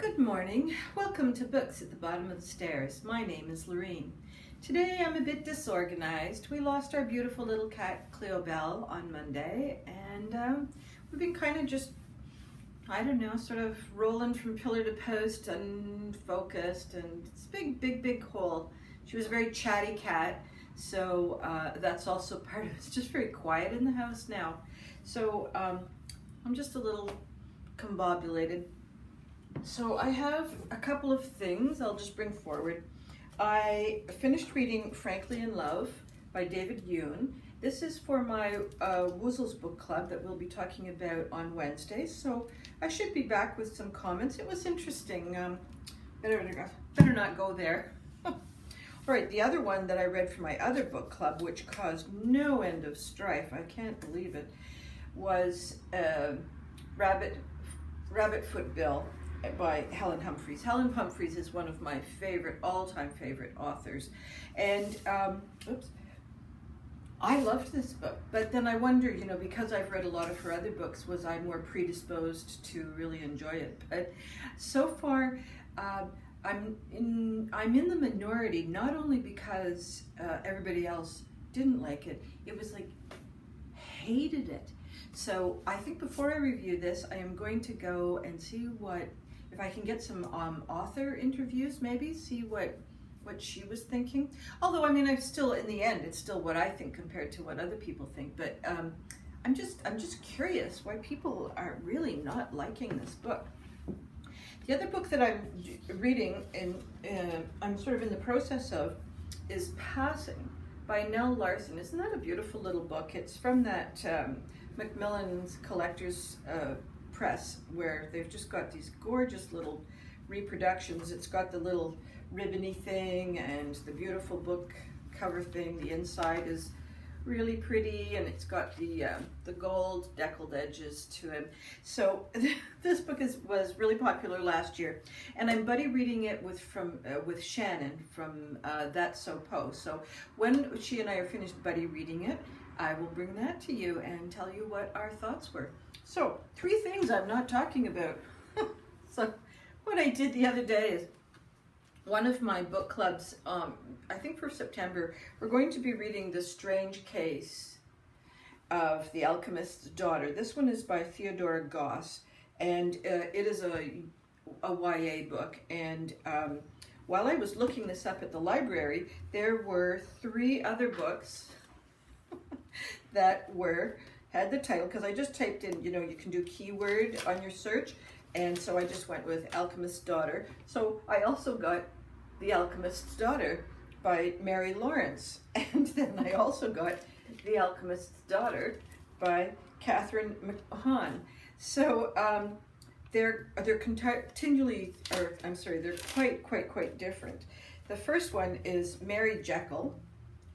Good morning. Welcome to Books at the Bottom of the Stairs. My name is Lorene. Today I'm a bit disorganized. We lost our beautiful little cat Cleo Bell on Monday, and we've been kind of just, sort of rolling from pillar to post, unfocused, and it's a big hole. She was a very chatty cat, so that's also part of it. It's just very quiet in the house now. So I'm just a little combobulated. So I have a couple of things I'll just bring forward. I finished reading Frankly in Love by David Yoon. This is for my Woozles book club that we'll be talking about on Wednesday. So I should be back with some comments. It was interesting. Better not go there. All right, the other one that I read for my other book club, which caused no end of strife, I can't believe it, was Rabbit Foot Bill by Helen Humphreys. Helen Humphreys is one of my all-time favorite authors. And, I loved this book. But then I wonder, because I've read a lot of her other books, was I more predisposed to really enjoy it? But so far, I'm in the minority, not only because everybody else didn't like it, it was like, hated it. So I think before I review this, I am going to go and see if I can get some author interviews, maybe see what she was thinking. Although, I'm still, in the end, it's still what I think compared to what other people think. But I'm just curious why people are really not liking this book. The other book that I'm reading and I'm sort of in the process of is Passing by Nell Larson. Isn't that a beautiful little book? It's from that McMahon's Collectors Press, where they've just got these gorgeous little reproductions. It's got the little ribbony thing and the beautiful book cover thing. The inside is really pretty, and it's got the gold deckled edges to it. So this book was really popular last year, and I'm buddy reading it with Shannon from That's So Post. So when she and I are finished buddy reading it, I will bring that to you and tell you what our thoughts were. So 3 things I'm not talking about. So what I did the other day is, one of my book clubs, I think for September, we're going to be reading The Strange Case of the Alchemist's Daughter. This one is by Theodora Goss, and it is a YA book. And while I was looking this up at the library, there were 3 other books that had the title, because I just typed in, you can do keyword on your search, and so I just went with Alchemist's Daughter. So I also got The Alchemist's Daughter by Mary Lawrence, and then I also got The Alchemist's Daughter by Katherine McMahon. So they're quite different. The first one is Mary Jekyll,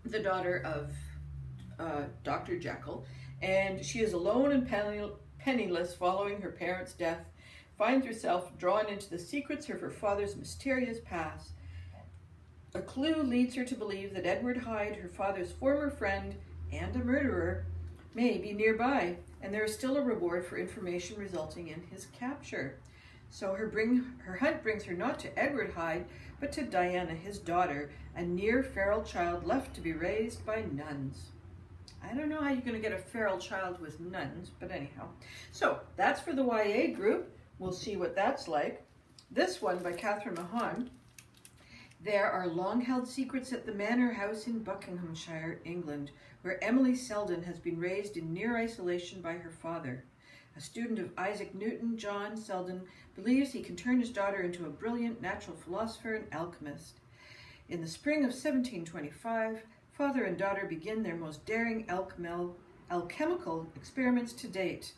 the daughter of Dr. Jekyll, and she is alone and penniless following her parents' death, finds herself drawn into the secrets of her father's mysterious past. A clue leads her to believe that Edward Hyde, her father's former friend and a murderer, may be nearby, and there is still a reward for information resulting in his capture. So her hunt brings her not to Edward Hyde, but to Diana, his daughter, a near feral child left to be raised by nuns. I don't know how you're going to get a feral child with nuns, but anyhow. So that's for the YA group. We'll see what that's like. This one by Katherine McMahon. There are long-held secrets at the Manor House in Buckinghamshire, England, where Emily Selden has been raised in near isolation by her father. A student of Isaac Newton, John Selden believes he can turn his daughter into a brilliant natural philosopher and alchemist. In the spring of 1725, father and daughter begin their most daring alchemical experiments to date.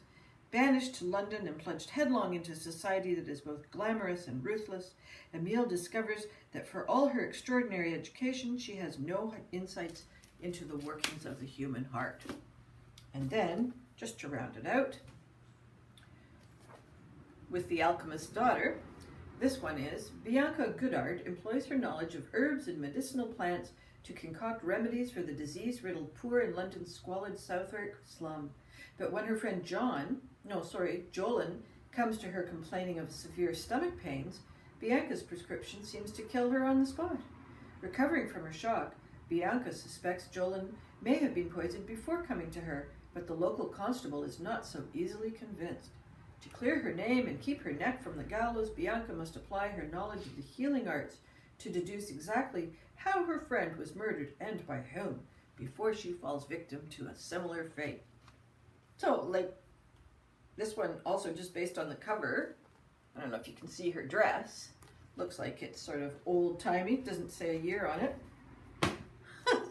Banished to London and plunged headlong into society that is both glamorous and ruthless, Emile discovers that for all her extraordinary education, she has no insights into the workings of the human heart. And then, just to round it out, with The Alchemist's Daughter, this one is, Bianca Goodard employs her knowledge of herbs and medicinal plants to concoct remedies for the disease-riddled poor in London's squalid Southwark slum. But when her friend Jolyn Comes to her complaining of severe stomach pains, Bianca's prescription seems to kill her on the spot. Recovering from her shock, Bianca suspects Jolin may have been poisoned before coming to her, but the local constable is not so easily convinced. To clear her name and keep her neck from the gallows, Bianca must apply her knowledge of the healing arts to deduce exactly how her friend was murdered and by whom, before she falls victim to a similar fate. So, like, this one also just based on the cover, I don't know if you can see her dress. Looks like it's sort of old-timey, doesn't say a year on it.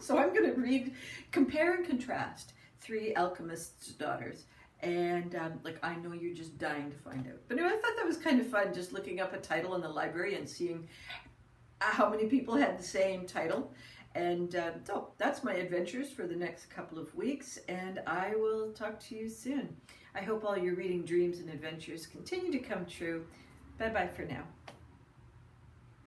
So I'm going to read, compare and contrast 3 Alchemist's Daughters. And I know you're just dying to find out. But anyway, I thought that was kind of fun, just looking up a title in the library and seeing how many people had the same title. And so that's my adventures for the next couple of weeks, and I will talk to you soon. I hope all your reading dreams and adventures continue to come true. Bye-bye for now.